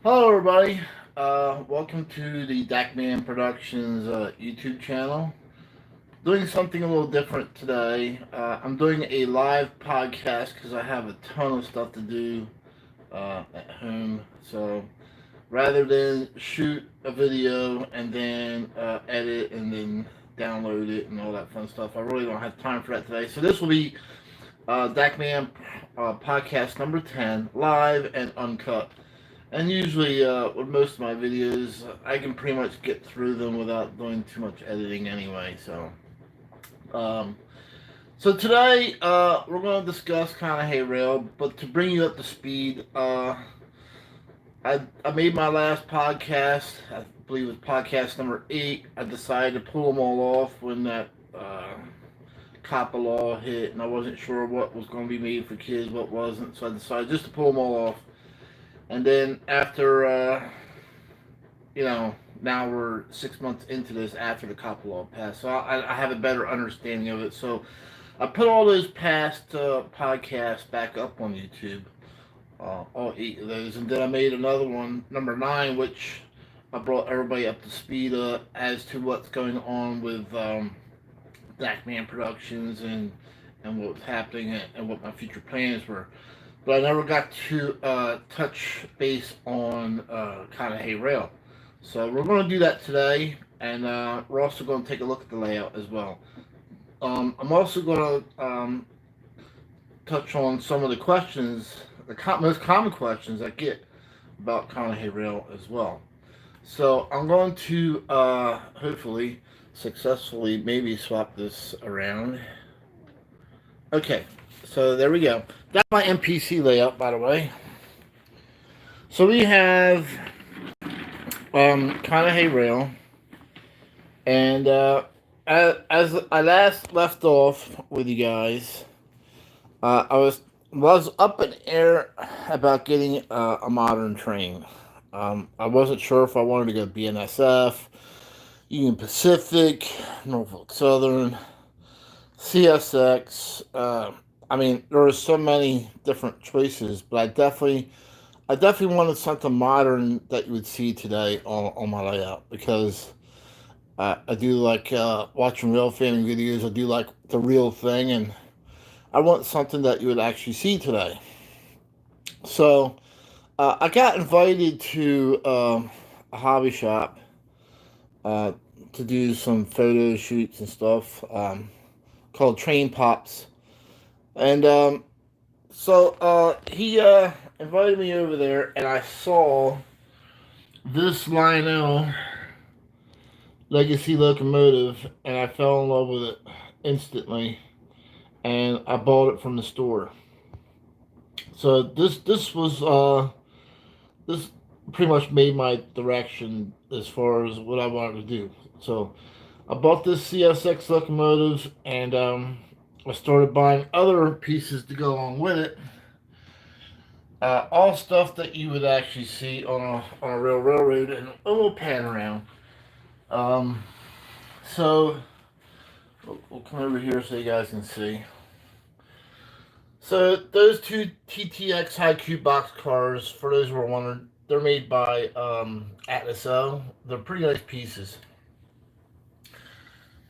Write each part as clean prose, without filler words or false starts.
Hello, everybody. Welcome to the Dakman Productions YouTube channel. Doing something a little different today. I'm doing a live podcast because I have a ton of stuff to do at home. So rather than shoot a video and then edit and then download it and all that fun stuff, I really don't have time for that today. So this will be Dakman podcast number 10, live and uncut. And usually, with most of my videos, I can pretty much get through them without doing too much editing anyway. Um, so today we're going to discuss Conahey Rail. But to bring you up to speed, I made my last podcast. I believe it was podcast number 8. I decided to pull them all off when that copper law hit, and I wasn't sure what was going to be made for kids, what wasn't. So I decided just to pull them all off. And then after, now we're 6 months into this after the copper law passed. So I have a better understanding of it. So I put all those past podcasts back up on YouTube, all 8 of those. And then I made another one, number 9, which I brought everybody up to speed as to what's going on with Dakman Productions and what was happening and what my future plans were. But I never got to touch base on Conahey Rail. So we're going to do that today, and we're also going to take a look at the layout as well. I'm also going to touch on some of the questions, most common questions I get about Conahey Rail as well. So I'm going to hopefully successfully maybe swap this around. Okay, so there we go. That's my MPC layout, by the way. So we have Conahey Rail, and as I last left off with you guys, I was up in air about getting a modern train. I wasn't sure if I wanted to go BNSF, Union Pacific, Norfolk Southern, CSX. I mean, there were so many different choices, but I definitely wanted something modern that you would see today on my layout because I do like watching real family videos. I do like the real thing, and I want something that you would actually see today. So I got invited to a hobby shop uh, to do some photo shoots and stuff called Train Pops, and he invited me over there, and I saw this Lionel Legacy locomotive, and I fell in love with it instantly, and I bought it from the store. So this pretty much made my direction as far as what I wanted to do. So I bought this CSX locomotive, and I started buying other pieces to go along with it. All stuff that you would actually see on a real railroad, and a little pan around. Um, so we'll come over here so you guys can see. So those two TTX high cube box cars, for those who are wondering, they're made by Atlas O. They're pretty nice pieces,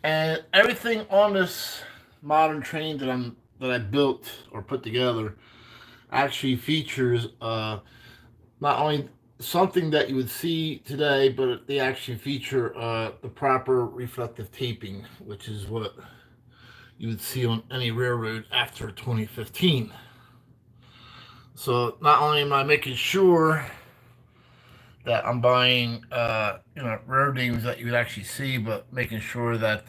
and everything on this modern train that I built or put together actually features not only something that you would see today, but they actually feature the proper reflective taping, which is what you would see on any railroad after 2015. So not only am I making sure that I'm buying railroad names that you would actually see, but making sure that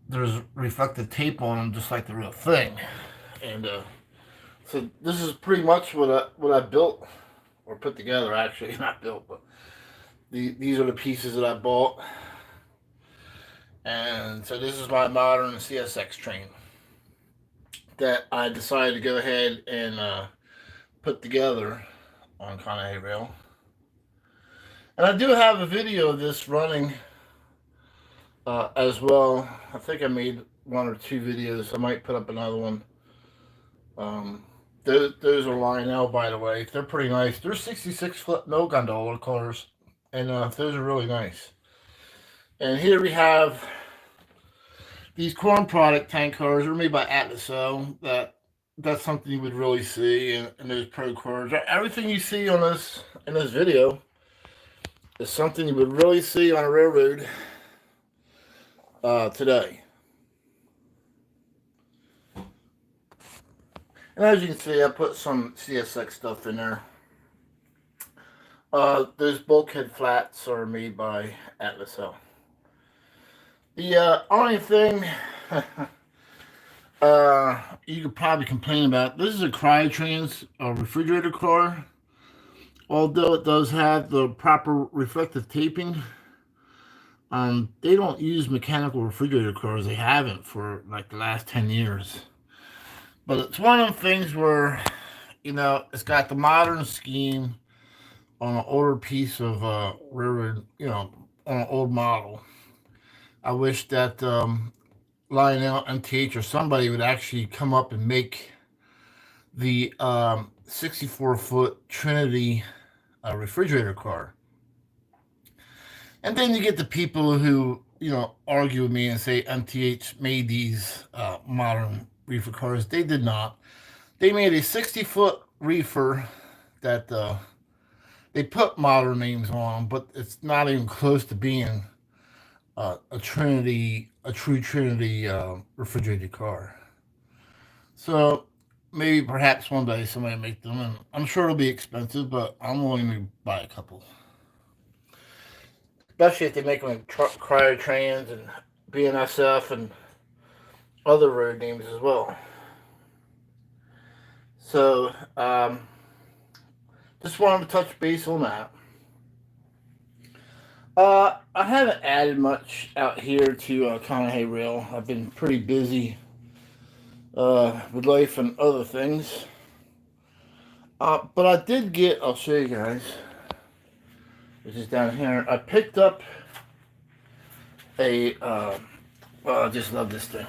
there's reflective tape on them, just like the real thing. And so this is pretty much what I built or put together. Actually, not built, but these are the pieces that I bought. And so this is my modern CSX train that I decided to go ahead and put together on Conahey Rail. And I do have a video of this running as well. I think I made one or two videos. I might put up another one. Um, Those are Lionel, by the way. They're pretty nice. They're 66-foot no gondola cars, and those are really nice. And here we have these corn product tank cars. They're made by Atlas. That's something you would really see in those pro cars. Everything you see on this in this video is something you would really see on a railroad today. And as you can see, I put some CSX stuff in there. Those bulkhead flats are made by Atlas. The only thing you could probably complain about, this is a Cryotrans refrigerator car. Although it does have the proper reflective taping, they don't use mechanical refrigerator cars. They haven't for like the last 10 years. But it's one of them things where, it's got the modern scheme on an older piece of railroad, on an old model. I wish that Lionel, MTH, or somebody would actually come up and make the 64-foot Trinity refrigerator car. And then you get the people who, argue with me and say MTH made these modern reefer cars. They did not. They made a 60-foot reefer that they put modern names on, but it's not even close to being a true Trinity refrigerated car. So maybe perhaps one day somebody make them, and I'm sure it'll be expensive, but I'm willing to buy a couple. Especially if they make them in Cryotrans and BNSF and other road names as well. So, just wanted to touch base on that. I haven't added much out here to Conahey Rail. I've been pretty busy with life and other things. But I did get, I'll show you guys, which is down here. I picked up I just love this thing.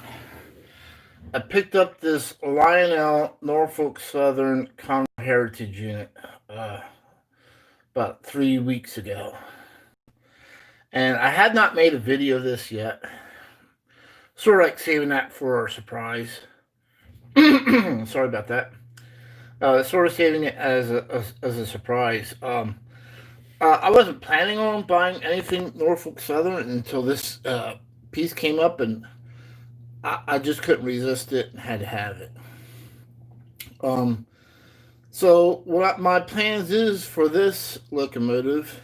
I picked up this Lionel Norfolk Southern Congo Heritage unit about 3 weeks ago. And I had not made a video of this yet. Sort of like saving that for a surprise. Sorry about that. Sort of saving it as a surprise. I wasn't planning on buying anything Norfolk Southern until this piece came up, and I just couldn't resist it and had to have it. So what my plans is for this locomotive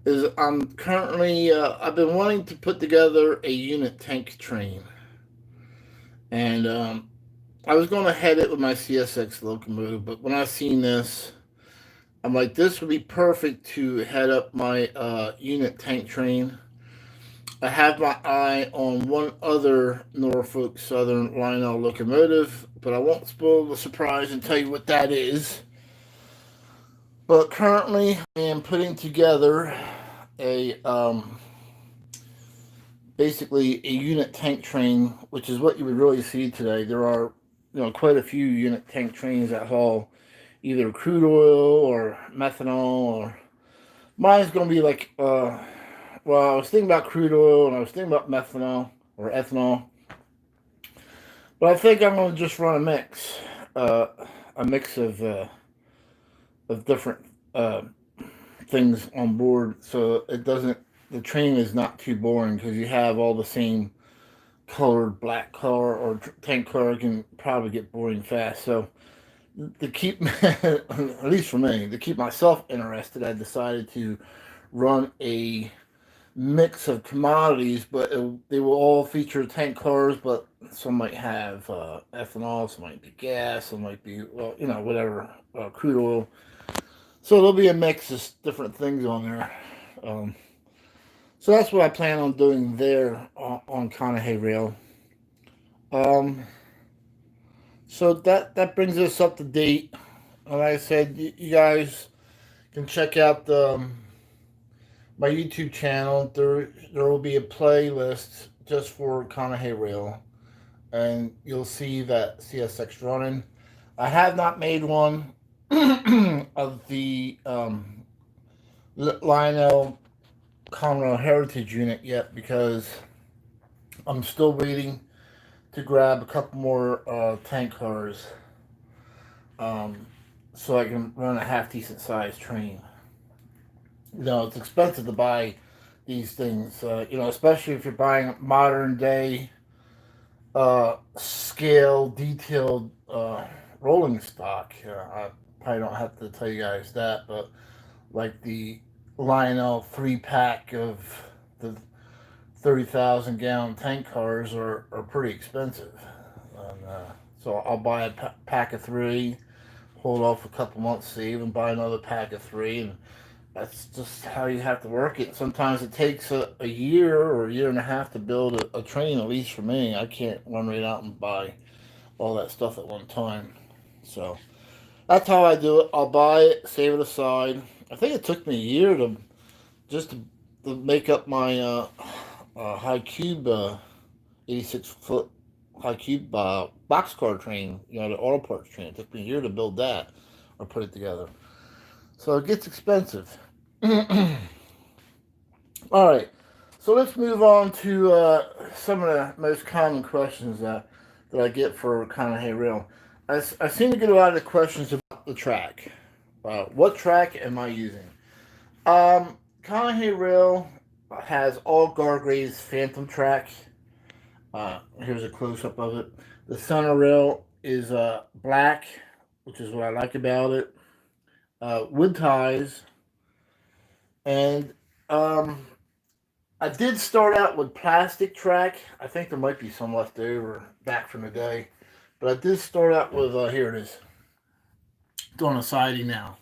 is I'm currently, I've been wanting to put together a unit tank train. And I was going to head it with my CSX locomotive, but when I seen this, I'm like, this would be perfect to head up my unit tank train. I have my eye on one other Norfolk Southern Lionel locomotive, but I won't spoil the surprise and tell you what that is. But currently, I am putting together basically a unit tank train, which is what you would really see today. There are, quite a few unit tank trains that haul either crude oil or methanol, or mine's going to be like, I was thinking about crude oil and I was thinking about methanol or ethanol, but I think I'm going to just run a mix of different things on board, so the train is not too boring, because you have all the same colored black car or tank car can probably get boring fast. So to keep, at least for me, to keep myself interested, I decided to run a mix of commodities, but they will all feature tank cars, but some might have ethanol, some might be gas, some might be, whatever, crude oil. So there'll be a mix of different things on there. So that's what I plan on doing there on Conahey Rail. So that brings us up to date. Like I said, you guys can check out my YouTube channel. There will be a playlist just for Conahey Rail, and you'll see that CSX running. I have not made one of the Lionel Conroe Heritage unit yet because I'm still waiting to grab a couple more tank cars, um, so I can run a half decent sized train. It's expensive to buy these things. Especially if you're buying modern day scale detailed rolling stock. I probably don't have to tell you guys that, but like the Lionel 3 pack of the 30,000 gallon tank cars are pretty expensive. And, so I'll buy a pack of three, hold off a couple months, save, and buy another pack of three. And that's just how you have to work it. Sometimes it takes a year or a year and a half to build a train, at least for me. I can't run right out and buy all that stuff at one time. So that's how I do it. I'll buy it, save it aside. I think it took me a year to make up my high cube 86 foot high cube boxcar train. The auto parts train. It took me a year to build that or put it together. So it gets expensive. All right. So let's move on to some of the most common questions that I get for Conahey Rail. I seem to get a lot of the questions about the track. What track am I using? Conahey Rail has all Gargraves Phantom track. Here's a close up of it. The center rail is black, which is what I like about it. Wood ties, and um, I did start out with plastic track. I think there might be some left over back from the day, but I did start out with here it is, doing a siding now.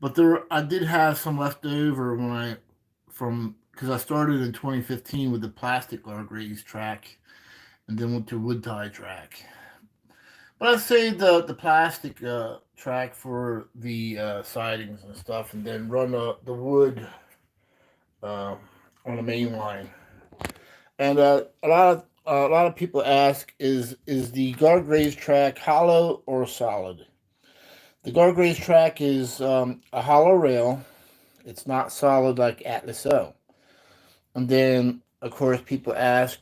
But I did have some left over when I from because I started in 2015 with the plastic Gargraves track, and then went to wood tie track. But I saved the plastic track for the sidings and stuff, and then run the wood uh, on the main line. And a lot of people ask, is the Gargraves track hollow or solid? The Gargraves track is a hollow rail. It's not solid like Atlas O. And then, of course, people ask,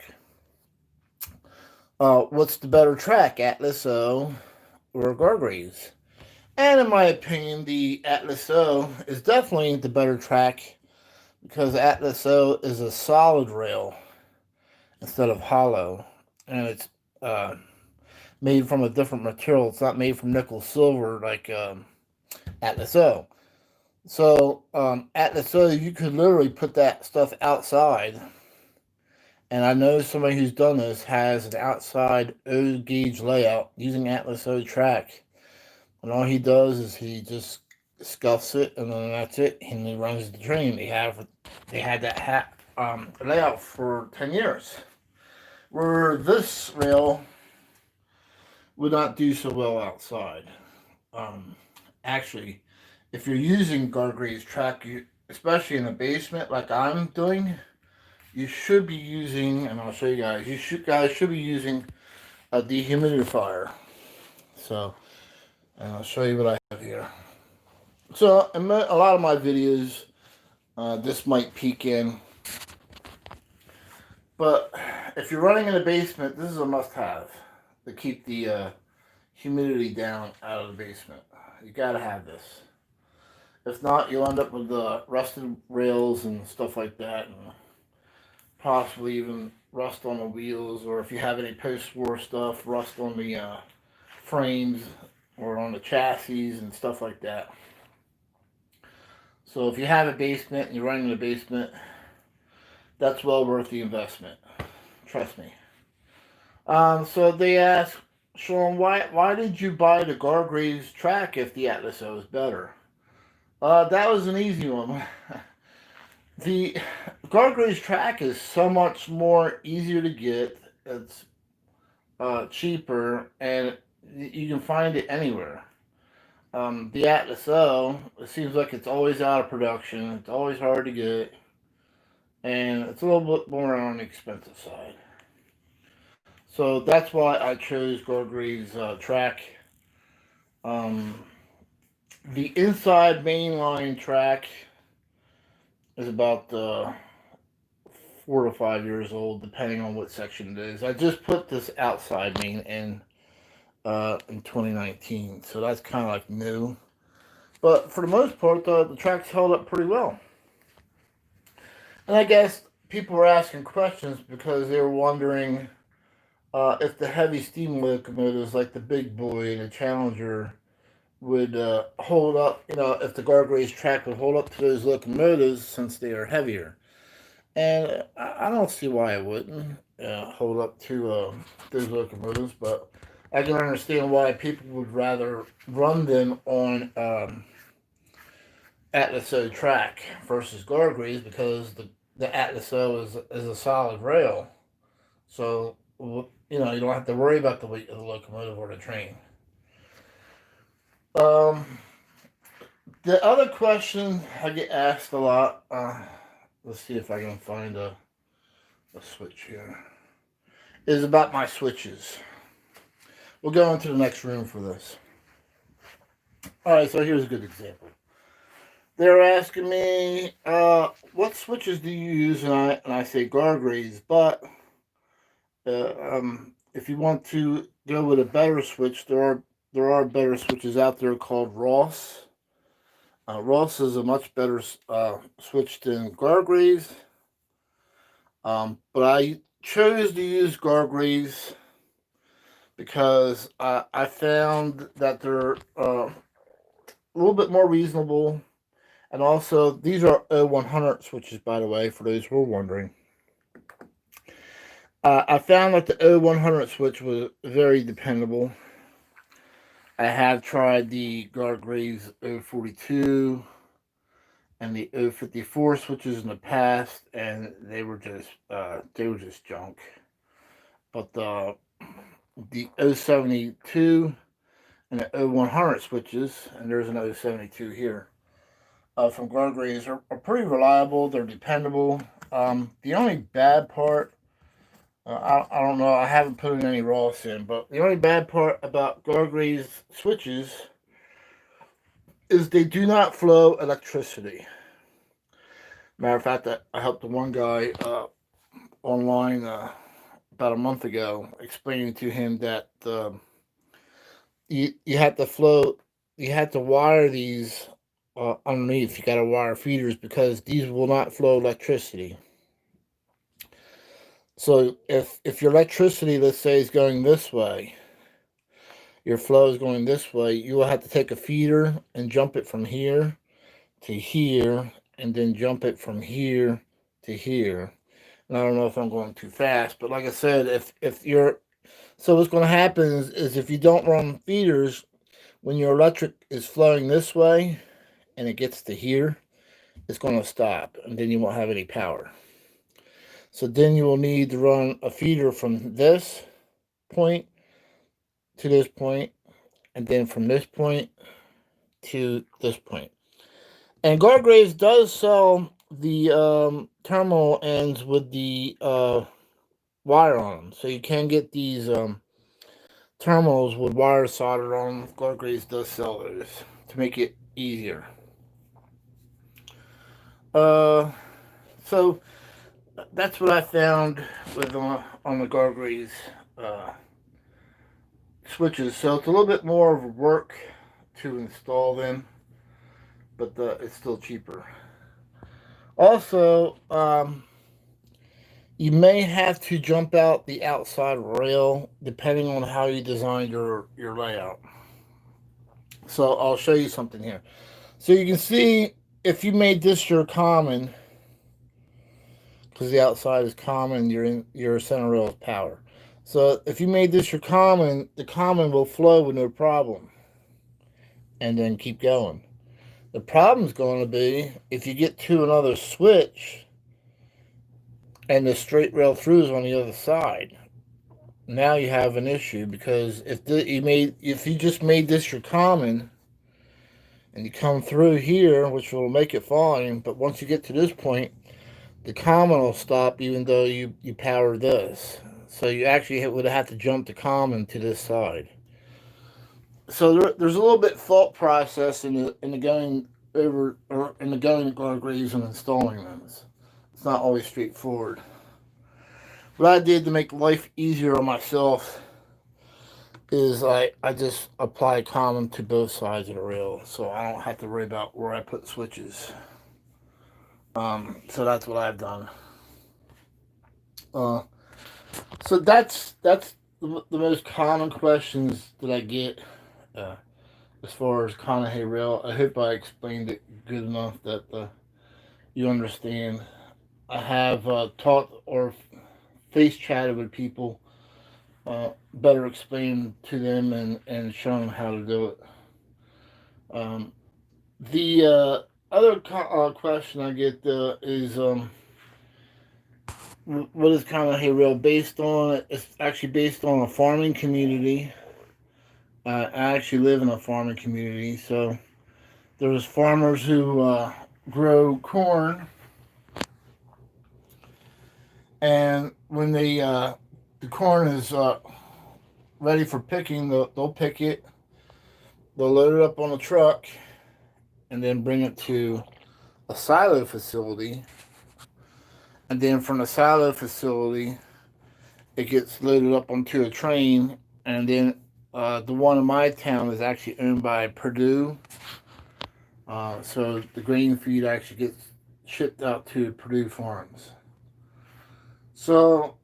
what's the better track, Atlas O or Gargraves? And in my opinion, the Atlas O is definitely the better track because Atlas O is a solid rail instead of hollow, and it's uh, made from a different material. It's not made from nickel silver like Atlas O. So Atlas O, you could literally put that stuff outside. And I know somebody who's done this has an outside O gauge layout using Atlas O track. And all he does is he just scuffs it, and then that's it. And he runs the train. They had that layout for 10 years. Where this rail would not do so well outside. Um, Actually, if you're using Gargraves track, especially in the basement like I'm doing, you should be using, and I'll show you guys. Guys should be using a dehumidifier. So, and I'll show you what I have here. So, in a lot of my videos, this might peek in, but if you're running in the basement, this is a must-have to keep the humidity down out of the basement. You gotta have this. If not, you'll end up with rusted rails and stuff like that, and possibly even rust on the wheels, or if you have any post-war stuff, rust on the frames or on the chassis and stuff like that. So if you have a basement and you're running in the basement, that's well worth the investment. Trust me. So they ask, Sean, why did you buy the Gargraves track if the Atlas O is better? That was an easy one. The Gargraves track is so much more easier to get. It's cheaper, and you can find it anywhere. The Atlas O, it seems like it's always out of production. It's always hard to get, and it's a little bit more on the expensive side. So that's why I chose Gargraves track. The inside mainline track is about 4 to 5 years old, depending on what section it is. I just put this outside main in 2019, so that's kind of like new. But for the most part, the track's held up pretty well. And I guess people were asking questions because they were wondering if the heavy steam locomotives like the Big Boy and the Challenger would hold up, if the guardrails track would hold up to those locomotives since they are heavier. And I don't see why it wouldn't hold up to those locomotives, but I can understand why people would rather run them on Atlas O track versus guardrails because the Atlas O is a solid rail. So, you don't have to worry about the weight of the locomotive or the train. The other question I get asked a lot, let's see if I can find a switch here, is about my switches. We'll go into the next room for this. Alright, so here's a good example. They're asking me, what switches do you use? And I say guardrails, but if you want to go with a better switch, there are better switches out there called Ross. Ross is a much better switch than guardrails, but I chose to use guardrails because I found that they're a little bit more reasonable. And also, these are 0100 switches, by the way, for those who are wondering. I found that the 0100 switch was very dependable. I have tried the guardrails 042 and the 054 switches in the past, and they were just junk. But the 072 and the 0100 switches, and there's an 072 here, from guardrails are pretty reliable. They're dependable. The only bad part, I don't know, I haven't put in any Ross in, but the only bad part about guardrails switches is they do not flow electricity. Matter of fact, I helped the one guy online about a month ago, explaining to him that you have to wire these underneath. You got to wire feeders because these will not flow electricity. So if your electricity, let's say, is going this way, your flow is going this way, you will have to take a feeder and jump it from here to here, and then jump it from here to here. And I don't know if I'm going too fast, but like I said, so what's going to happen is if you don't run feeders, when your electric is flowing this way and it gets to here, it's going to stop, and then you won't have any power. So then you will need to run a feeder from this point to this point, and then from this point to this point. And guardrails does sell the terminal ends with the wire on them, so you can get these terminals with wire soldered on them. Guardrails does sell those to make it easier. So that's what I found with on the guardrails switches. So it's a little bit more of work to install them, but it's still cheaper. Also, you may have to jump out the outside rail depending on how you designed your layout. So I'll show you something here. So you can see if you made this your common, because the outside is common, your center rail is power. So if you made this your common, the common will flow with no problem, and then keep going. The problem is going to be if you get to another switch and the straight rail through is on the other side. Now you have an issue, because if you just made this your common and you come through here, which will make it fine, but once you get to this point, the common will stop even though you power this. So you actually would have to jump the common to this side. So there's a little bit thought process in the going over or in the going guardrails and installing them. It's not always straightforward. What I did to make life easier on myself is I just apply common to both sides of the rail, so I don't have to worry about where I put switches. So that's what I've done. Uh, so that's the most common questions that I get as far as Conahey Rail. I hope I explained it good enough that you understand. I have taught or face chatted with people, better explained to them and shown them how to do it. Um, the other question I get is what is Conahey Rail based on? It's actually based on a farming community. I actually live in a farming community, so there's farmers who grow corn, and when the corn is ready for picking, they'll pick it, they'll load it up on a truck, and then bring it to a silo facility, and then from the silo facility, it gets loaded up onto a train, and then the one in my town is actually owned by Purdue. So the grain feed actually gets shipped out to Purdue farms. So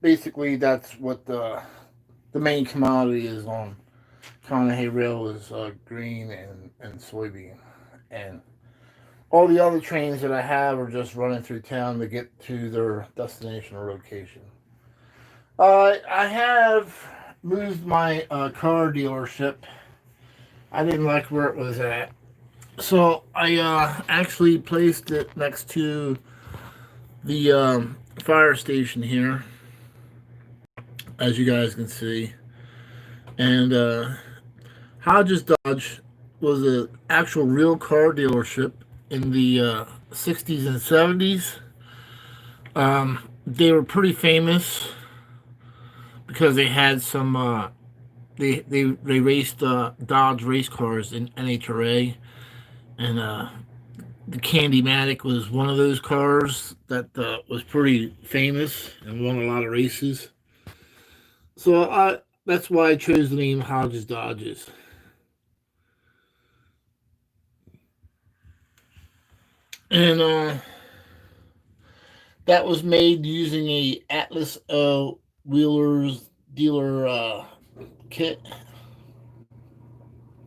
basically, that's what the main commodity is on Conahey Rail is grain and soybean, and all the other trains that I have are just running through town to get to their destination or location. I have moved my car dealership. I didn't like where it was at, so I actually placed it next to the fire station here, as you guys can see. And Hodges Dodge was an actual real car dealership in the 60s and 70s. They were pretty famous because they had some. They raced Dodge race cars in NHRA, and the Candy-Matic was one of those cars that was pretty famous and won a lot of races. So that's why I chose the name Hodges Dodges. And that was made using a Atlas Wheelers dealer kit.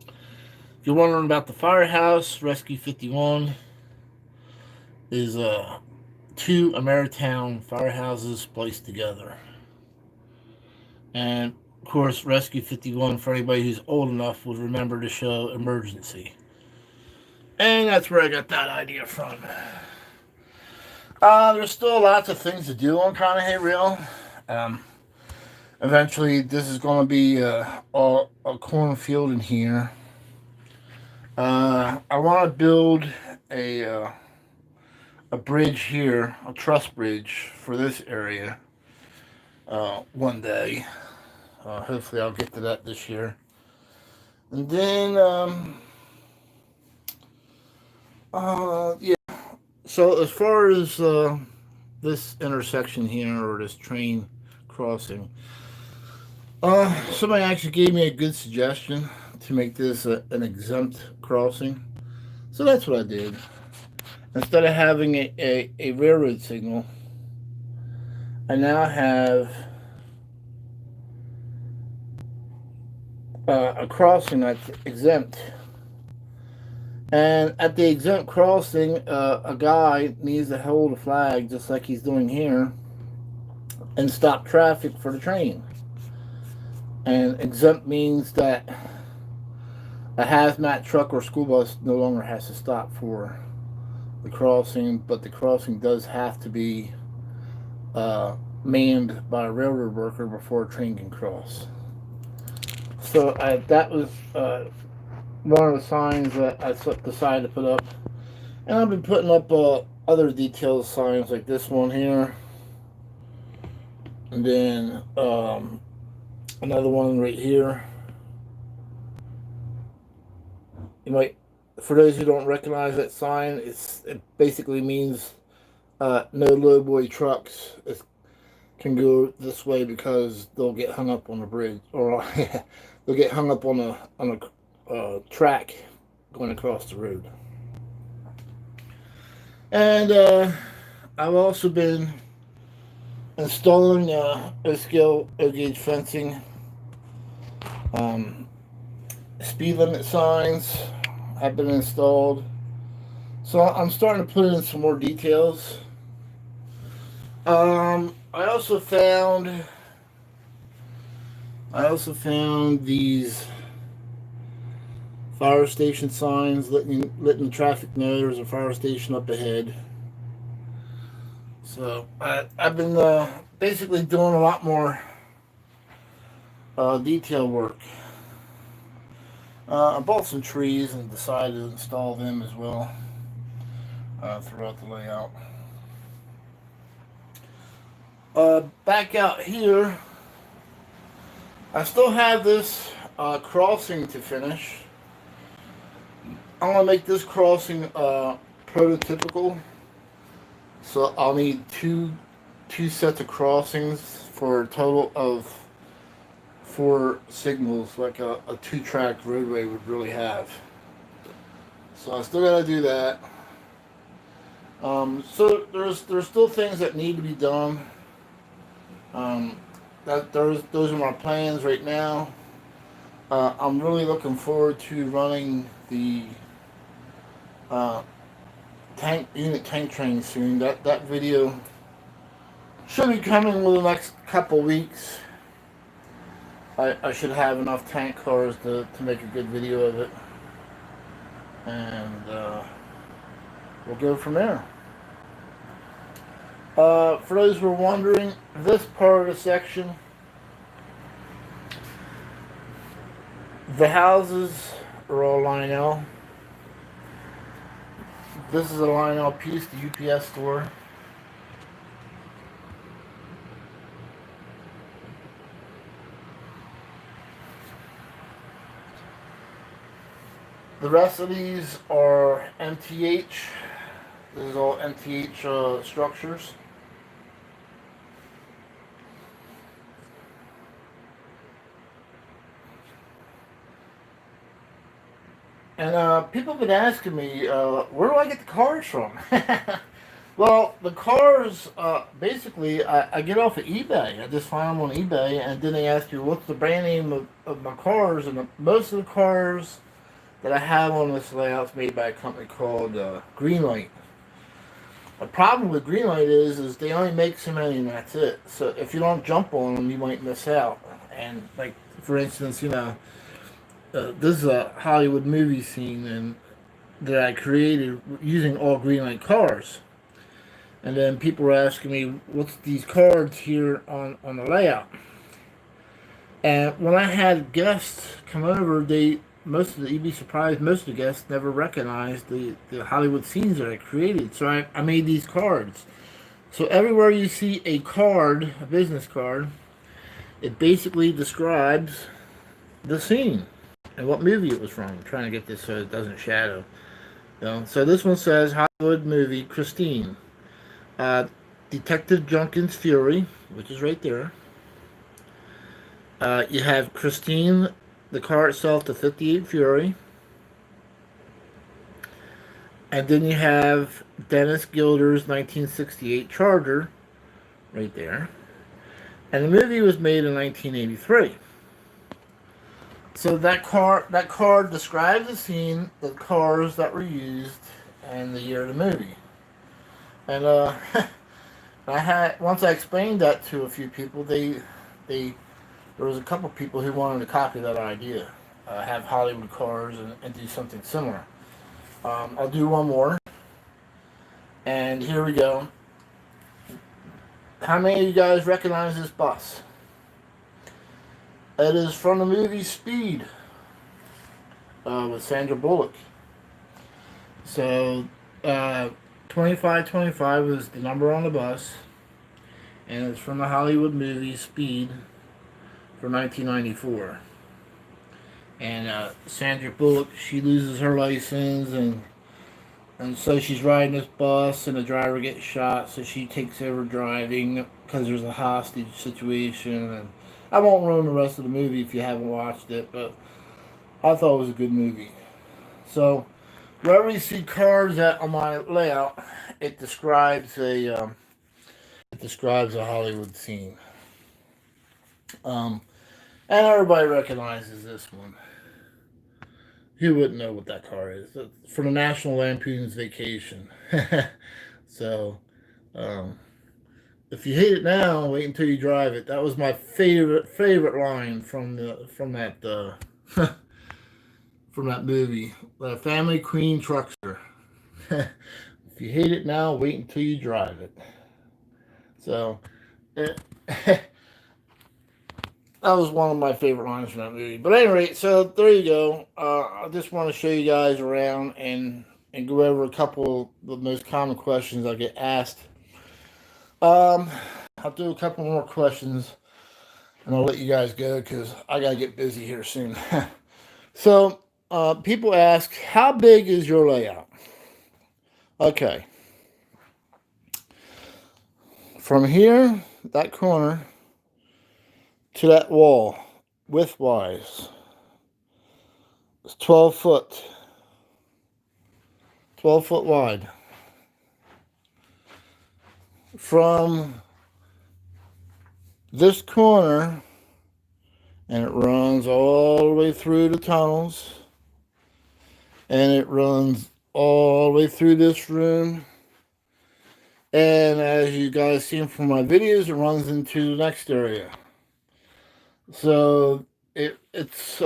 If you're wondering about the firehouse, Rescue 51 is two Ameritown firehouses spliced together. And of course, Rescue 51, for anybody who's old enough, would remember the show Emergency. And that's where I got that idea from. There's still lots of things to do on Conahey Rail. Eventually, this is going to be a cornfield in here. I want to build a bridge here, a truss bridge for this area one day. Hopefully, I'll get to that this year. And then, yeah. So as far as this intersection here or this train crossing, somebody actually gave me a good suggestion to make this an exempt crossing. So that's what I did. Instead of having a railroad signal, I now have a crossing that's exempt. And at the exempt crossing, a guy needs to hold a flag just like he's doing here and stop traffic for the train. And exempt means that a hazmat truck or school bus no longer has to stop for the crossing, but the crossing does have to be manned by a railroad worker before a train can cross. So that was one of the signs that I decided to put up. And I've been putting up other detailed signs like this one here. And then another one right here. You might, for those who don't recognize that sign, it basically means no lowboy trucks can go this way because they'll get hung up on the bridge, or they'll get hung up on a track going across the road. And I've also been installing O-scale O-gauge fencing, speed limit signs have been installed. So I'm starting to put in some more details. I also found these fire station signs letting the traffic know there's a fire station up ahead. So I've been basically doing a lot more detail work. I bought some trees and decided to install them as well throughout the layout. Back out here, I still have this crossing to finish. I want to make this crossing prototypical, so I'll need two sets of crossings for a total of 4 signals, like a 2-track roadway would really have. So I still got to do that. So there's still things that need to be done. Those are my plans right now. I'm really looking forward to running the unit tank train soon. That video should be coming within the next couple weeks. I should have enough tank cars to make a good video of it, and we'll go from there. For those who are wondering, this part of the section, the houses are all Line L. This is a Line L piece, the UPS store. The rest of these are MTH. This is all MTH structures. And people have been asking me, where do I get the cars from? Well, the cars, basically, I get off of eBay. I just find them on eBay, and then they ask you, what's the brand name of my cars? And most of the cars that I have on this layout is made by a company called Greenlight. The problem with Greenlight is they only make so many and that's it. So if you don't jump on them, you might miss out. And like, for instance, this is a Hollywood movie scene and that I created using all Greenlight cars. And then people were asking me, what's these cards here on the layout? And when I had guests come over, you'd be surprised, most of the guests never recognized the Hollywood scenes that I created. So I made these cards. So everywhere you see a card, a business card, it basically describes the scene and what movie it was from. I'm trying to get this so it doesn't shadow. So this one says Hollywood movie Christine. Detective Junkin's Fury, which is right there. You have Christine, the car itself, the 58 Fury. And then you have Dennis Gilder's 1968 Charger right there. And the movie was made in 1983. So that card describes the scene, the cars that were used, and the year of the movie. And once I explained that to a few people, there was a couple people who wanted to copy that idea, have Hollywood cars and do something similar. I'll do one more, and here we go. How many of you guys recognize this bus? It is from the movie Speed with Sandra Bullock. So 2525 was the number on the bus, and it's from the Hollywood movie Speed for 1994. And Sandra Bullock, she loses her license, and so she's riding this bus, and the driver gets shot, so she takes over driving because there's a hostage situation. And I won't ruin the rest of the movie if you haven't watched it, but I thought it was a good movie. So wherever you see cars at on my layout, it describes a Hollywood scene. Um, and everybody recognizes this one. Who wouldn't know what that car is? For the National Lampoon's Vacation. So, um, if you hate it now, wait until you drive it. That was my favorite line from that movie. The Family Queen Truckster. If you hate it now, wait until you drive it. So, it, that was one of my favorite lines from that movie. But anyway, so there you go. I just want to show you guys around and go over a couple of the most common questions I get asked. Um, I'll do a couple more questions and I'll let you guys go because I gotta get busy here soon. So, people ask, how big is your layout? Okay, from here, that corner to that wall, width-wise, it's 12 foot. 12 foot wide. From this corner, and it runs all the way through the tunnels, and it runs all the way through this room, and as you guys seen from my videos, it runs into the next area. So it's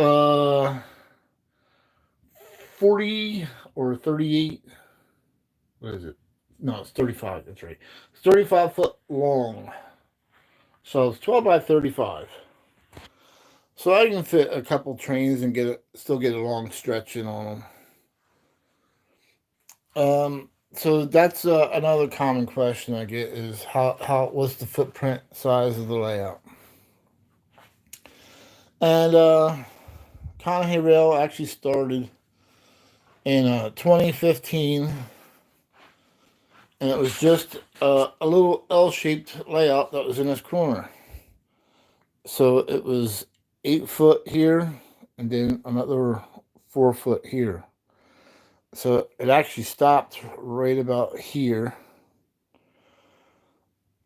40 or 38. What is it? No, it's 35. That's right. It's 35 foot long. So it's 12 by 35. So I can fit a couple trains and still get a long stretch in on them. So that's another common question I get is what's the footprint size of the layout? And Conahey Rail actually started in 2015, and it was just a little L-shaped layout that was in this corner. So it was 8 foot here, and then another 4 foot here. So it actually stopped right about here.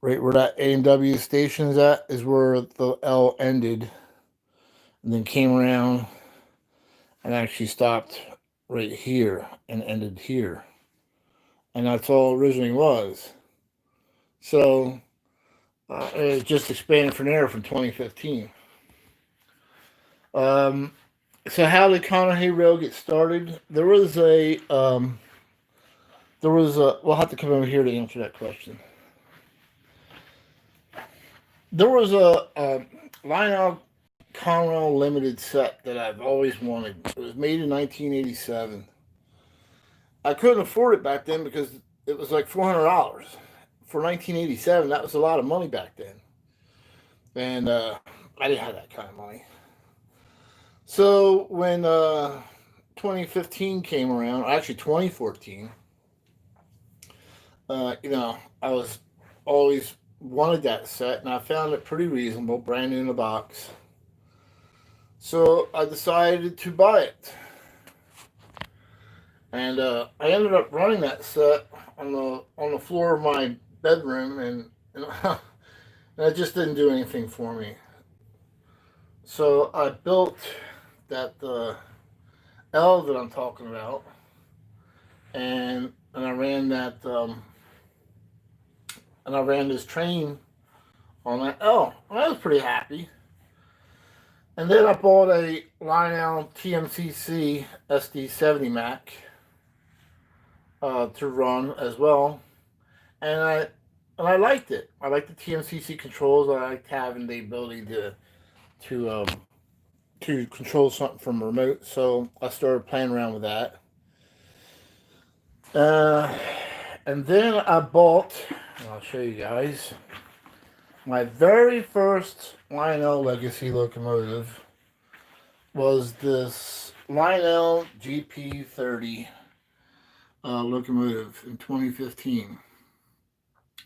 Right where that A&W station is at is where the L ended, and then came around and actually stopped right here and ended here. And that's all it originally was. So it just expanded from there from 2015. So how did Conahey Rail get started? We'll have to come over here to answer that question. There was a Lionel Conrail limited set that I've always wanted. It was made in 1987. I couldn't afford it back then because it was like $400 for 1987. That was a lot of money back then, and I didn't have that kind of money. So when 2015 came around, actually 2014, I was always wanted that set, and I found it pretty reasonable, brand new in the box. So I decided to buy it, and I ended up running that set on the floor of my bedroom, and it just didn't do anything for me. So I built that L that I'm talking about, and I ran that and I ran this train on that L. I was pretty happy. And then I bought a Lionel TMCC SD70 Mac to run as well, and I liked it. I liked the TMCC controls. I liked having the ability to control something from a remote. So I started playing around with that. And then I bought, I'll show you guys, my very first Lionel Legacy locomotive was this Lionel GP30 locomotive in 2015.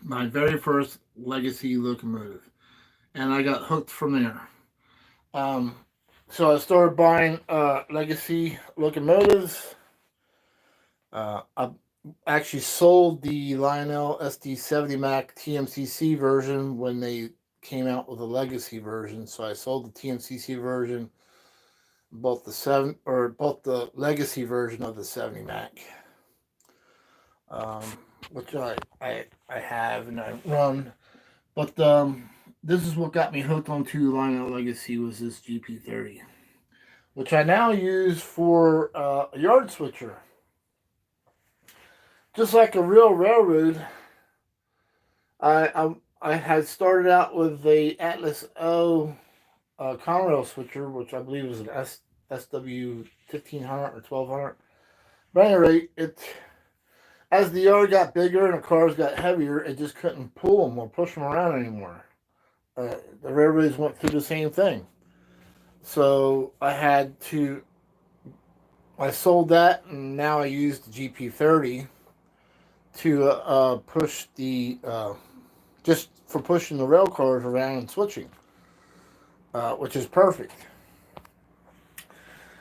My very first legacy locomotive. And I got hooked from there. Um, so I started buying legacy locomotives. I actually sold the Lionel SD70 Mac TMCC version when they came out with a legacy version. So I sold the TMCC version, both the legacy version of the 70 Mac, um, which I have and I run. But this is what got me hooked onto Lionel Legacy was this GP30, which I now use for a yard switcher. Just like a real railroad, I had started out with the Atlas O Conahey Rail switcher, which I believe was an SW 1500 or 1200. But at any rate, as the yard got bigger and the cars got heavier, it just couldn't pull them or push them around anymore. The railroads went through the same thing. So I sold that, and now I use the GP30 to push just for pushing the rail cars around and switching, which is perfect.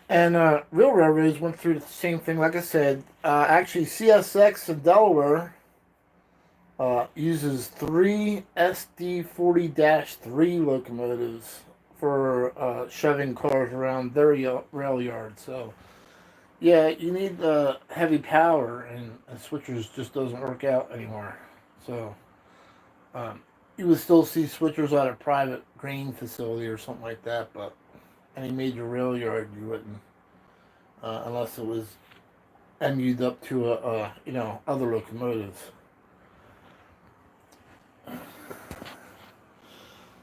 And real railroads went through the same thing. Like I said, actually CSX in Delaware uses 3 SD40-3 locomotives for shoving cars around their rail yard. So, yeah, you need heavy power, and switchers just doesn't work out anymore. So, you would still see switchers at a private grain facility or something like that, but any major rail yard you wouldn't, unless it was MU'd up to other locomotives.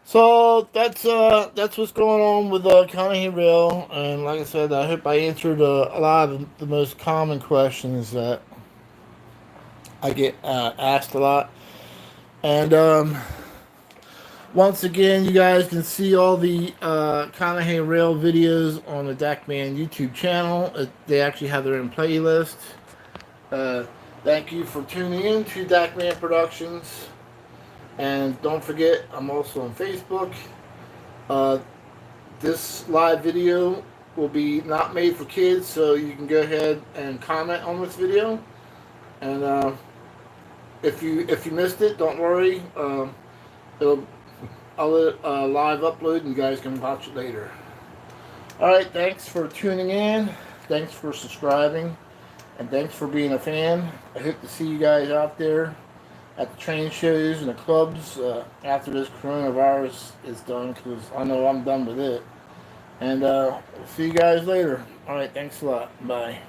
So that's what's going on with Conahey Rail, and like I said, I hope I answered a lot of the most common questions that I get asked a lot. And once again, you guys can see all the Conahey Rail videos on the Dakman YouTube channel. They actually have their own playlist. Thank you for tuning in to Dakman Productions. And don't forget, I'm also on Facebook. This live video will be not made for kids, so you can go ahead and comment on this video. And if you missed it, don't worry. I'll let it live upload, and you guys can watch it later. Alright, thanks for tuning in. Thanks for subscribing. And thanks for being a fan. I hope to see you guys out there at the train shows and the clubs after this coronavirus is done, because I know I'm done with it. And we'll see you guys later. Alright, thanks a lot. Bye.